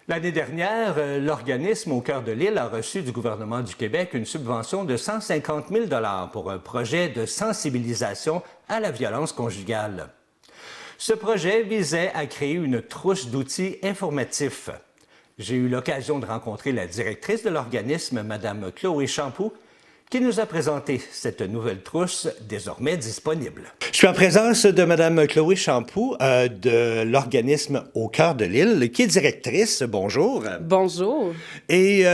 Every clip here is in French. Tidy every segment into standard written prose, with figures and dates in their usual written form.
L'année dernière, l'organisme Au cœur de l'île a reçu du gouvernement du Québec une subvention de 150 000 $ pour un projet de sensibilisation à la violence conjugale. Ce projet visait à créer une trousse d'outils informatifs. J'ai eu l'occasion de rencontrer la directrice de l'organisme, Mme Chloé Champoux, qui nous a présenté cette nouvelle trousse désormais disponible. Je suis en présence de Mme Chloé Champoux de l'organisme Au cœur de l'île, qui est directrice. Bonjour. Bonjour. Et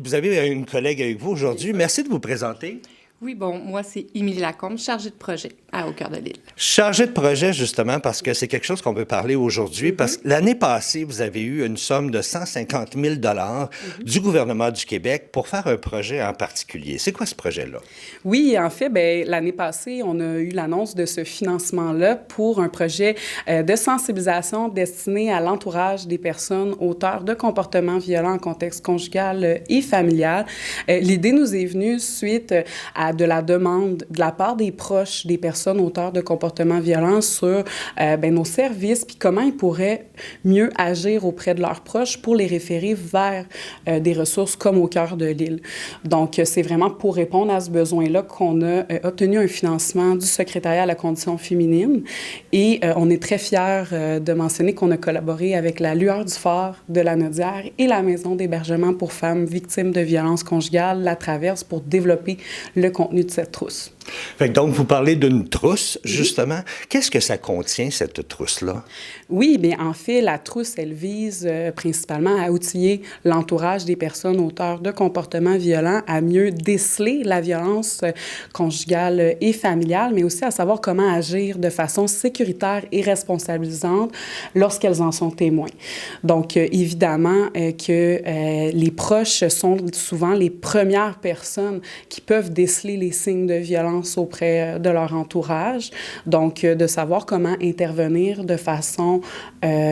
vous avez une collègue avec vous aujourd'hui. Merci de vous présenter. Oui, moi, c'est Émilie Lacombe, chargée de projet à Au cœur de l'île. Chargée de projet, justement, parce que c'est quelque chose qu'on veut parler aujourd'hui, parce que l'année passée, vous avez eu une somme de 150 000 $ du gouvernement du Québec pour faire un projet en particulier. C'est quoi ce projet-là? Oui, en fait, l'année passée, on a eu l'annonce de ce financement-là pour un projet de sensibilisation destiné à l'entourage des personnes auteurs de comportements violents en contexte conjugal et familial. L'idée nous est venue suite à de la demande de la part des proches des personnes auteurs de comportements violents sur nos services, puis comment ils pourraient mieux agir auprès de leurs proches pour les référer vers des ressources comme Au cœur de l'île. Donc, c'est vraiment pour répondre à ce besoin-là qu'on a obtenu un financement du secrétariat à la condition féminine et on est très fiers de mentionner qu'on a collaboré avec la Lueur du Phare de la Naudière et la Maison d'hébergement pour femmes victimes de violences conjugales, La Traverse, pour développer le contenu de cette trousse. Donc, vous parlez d'une trousse, justement. Qu'est-ce que ça contient, cette trousse-là? Oui, bien, en fait, la trousse, elle vise principalement à outiller l'entourage des personnes auteurs de comportements violents à mieux déceler la violence conjugale et familiale, mais aussi à savoir comment agir de façon sécuritaire et responsabilisante lorsqu'elles en sont témoins. Donc, évidemment que les proches sont souvent les premières personnes qui peuvent déceler les signes de violence auprès de leur entourage. Donc, de savoir comment intervenir de façon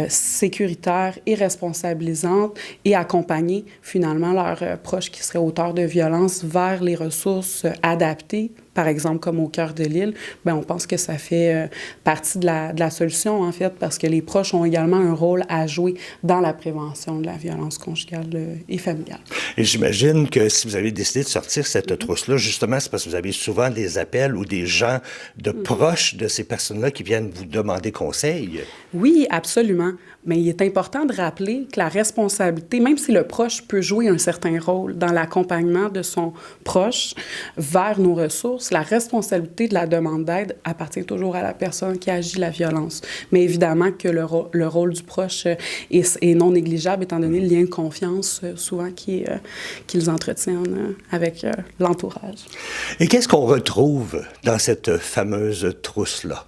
sécuritaire et responsabilisante et accompagner finalement leurs proches qui seraient auteurs de violences vers les ressources adaptées, par exemple comme Au cœur de l'île, on pense que ça fait partie de la solution, en fait, parce que les proches ont également un rôle à jouer dans la prévention de la violence conjugale et familiale. Et j'imagine que si vous avez décidé de sortir cette trousse-là, justement, c'est parce que vous avez souvent des appels ou des gens de proches de ces personnes-là qui viennent vous demander conseil. Oui, absolument. Mais il est important de rappeler que la responsabilité, même si le proche peut jouer un certain rôle dans l'accompagnement de son proche vers nos ressources, la responsabilité de la demande d'aide appartient toujours à la personne qui agit la violence. Mais évidemment que le rôle du proche est non négligeable, étant donné le lien de confiance souvent qu'ils entretiennent avec l'entourage. Et qu'est-ce qu'on retrouve dans cette fameuse trousse-là?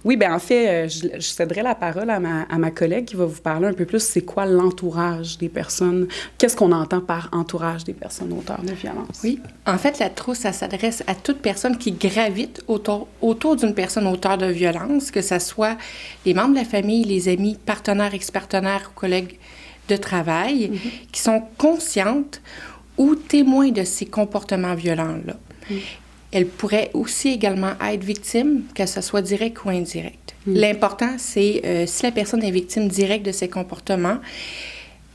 Oui, bien en fait, je céderai la parole à ma collègue qui va vous parler un peu plus c'est quoi l'entourage des personnes, qu'est-ce qu'on entend par entourage des personnes auteurs de violence. Oui, en fait, la trousse, ça s'adresse à toute personne qui gravite autour d'une personne auteur de violence, que ce soit les membres de la famille, les amis, partenaires, ex-partenaires ou collègues de travail, qui sont conscientes ou témoins de ces comportements violents-là. Elle pourrait aussi également être victime, que ce soit direct ou indirect. L'important, c'est si la personne est victime directe de ces comportements,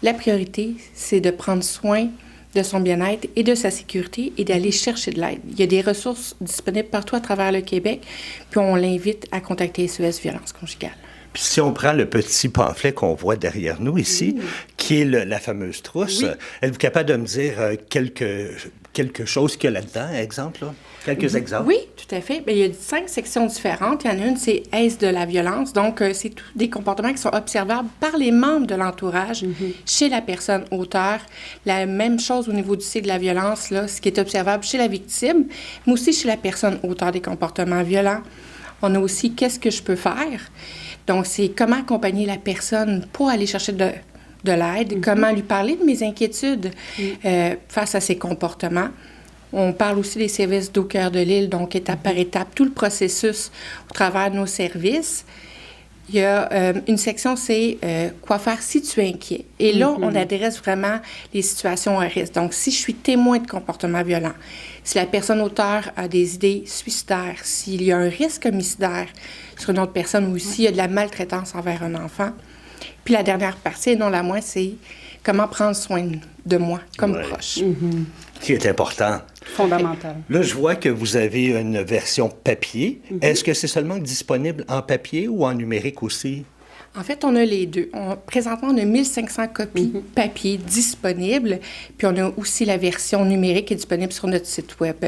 la priorité, c'est de prendre soin de son bien-être et de sa sécurité et d'aller chercher de l'aide. Il y a des ressources disponibles partout à travers le Québec, puis on l'invite à contacter SOS Violence conjugale. Puis si on prend le petit pamphlet qu'on voit derrière nous ici, qui est la fameuse trousse, êtes-vous capable de me dire quelque chose qu'il y a là-dedans, exemple, là? Quelques exemples? Oui, tout à fait. Bien, il y a 5 sections différentes. Il y en a une, c'est « Est-ce de la violence ». Donc, c'est tous des comportements qui sont observables par les membres de l'entourage chez la personne auteur. La même chose au niveau du cycle de la violence, là, ce qui est observable chez la victime, mais aussi chez la personne auteur des comportements violents. On a aussi « Qu'est-ce que je peux faire ». Donc, c'est comment accompagner la personne pour aller chercher de l'aide, comment lui parler de mes inquiétudes face à ses comportements. On parle aussi des services d'Au cœur de l'île, donc étape par étape, tout le processus au travers de nos services. Il y a une section, c'est quoi faire si tu es inquiet. Et là, on adresse vraiment les situations à risque. Donc, si je suis témoin de comportements violents, si la personne auteur a des idées suicidaires, s'il y a un risque homicidaire sur une autre personne ou s'il y a de la maltraitance envers un enfant. Puis la dernière partie, et non la moindre, c'est comment prendre soin de moi comme proche. Qui est important. Fondamental. Là, je vois que vous avez une version papier. Est-ce que c'est seulement disponible en papier ou en numérique aussi? En fait, on a les deux. Présentement, on a 1500 copies papier disponibles, puis on a aussi la version numérique qui est disponible sur notre site Web.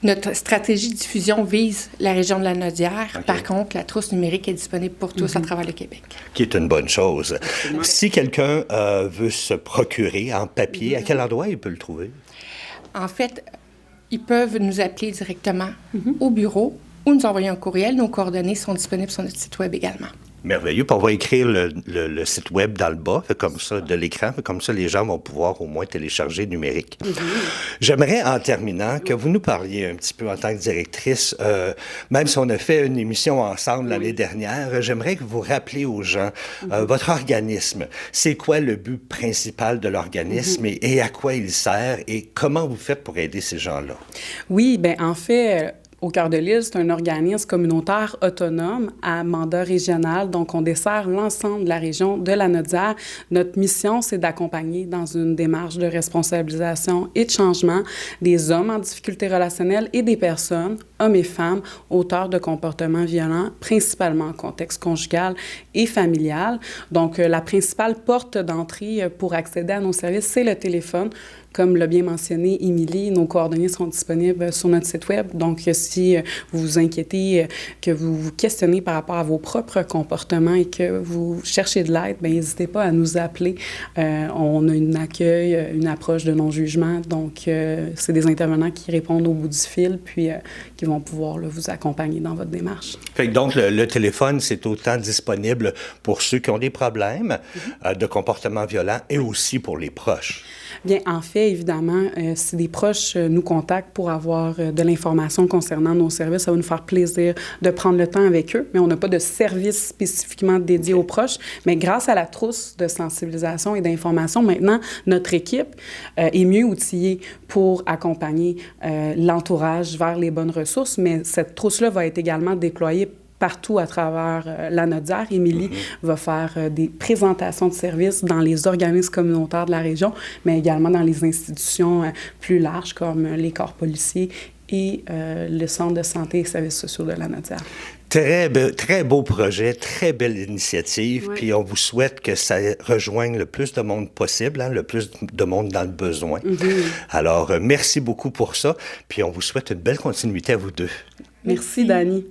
Notre stratégie de diffusion vise la région de la Naudière. Okay. Par contre, la trousse numérique est disponible pour tous à travers le Québec. Qui est une bonne chose. Absolument. Si quelqu'un veut se procurer en papier, à quel endroit il peut le trouver? En fait, ils peuvent nous appeler directement au bureau ou nous envoyer un courriel. Nos coordonnées sont disponibles sur notre site Web également. Merveilleux. Puis on va écrire le site Web dans le bas, comme ça, de l'écran. Comme ça, les gens vont pouvoir au moins télécharger numérique. J'aimerais, en terminant, que vous nous parliez un petit peu en tant que directrice, même si on a fait une émission ensemble l'année dernière, j'aimerais que vous rappeliez aux gens votre organisme. C'est quoi le but principal de l'organisme et à quoi il sert et comment vous faites pour aider ces gens-là? Oui, bien, en fait... Au Cœur de l'Île, c'est un organisme communautaire autonome à mandat régional. Donc, on dessert l'ensemble de la région de la Naudière. Notre mission, c'est d'accompagner dans une démarche de responsabilisation et de changement des hommes en difficulté relationnelle et des personnes, hommes et femmes, auteurs de comportements violents, principalement en contexte conjugal et familial. Donc, la principale porte d'entrée pour accéder à nos services, c'est le téléphone. Comme l'a bien mentionné Émilie, nos coordonnées sont disponibles sur notre site Web. Donc, si vous vous inquiétez, que vous vous questionnez par rapport à vos propres comportements et que vous cherchez de l'aide, bien, n'hésitez pas à nous appeler. On a un accueil, une approche de non-jugement. Donc, c'est des intervenants qui répondent au bout du fil puis qui vont pouvoir là, vous accompagner dans votre démarche. Fait que donc, le téléphone, c'est autant disponible pour ceux qui ont des problèmes de comportement violent et aussi pour les proches. Bien, en fait, évidemment, si des proches nous contactent pour avoir de l'information concernant nos services, ça va nous faire plaisir de prendre le temps avec eux, mais on n'a pas de service spécifiquement dédié aux proches. Mais grâce à la trousse de sensibilisation et d'information, maintenant, notre équipe est mieux outillée pour accompagner l'entourage vers les bonnes ressources, mais cette trousse-là va être également déployée partout à travers la Naudière. Émilie va faire des présentations de services dans les organismes communautaires de la région, mais également dans les institutions plus larges comme les corps policiers et le Centre de santé et services sociaux de la Naudière. Très beau projet, très belle initiative, puis on vous souhaite que ça rejoigne le plus de monde possible, le plus de monde dans le besoin. Alors, merci beaucoup pour ça, puis on vous souhaite une belle continuité à vous deux. Merci, Dani.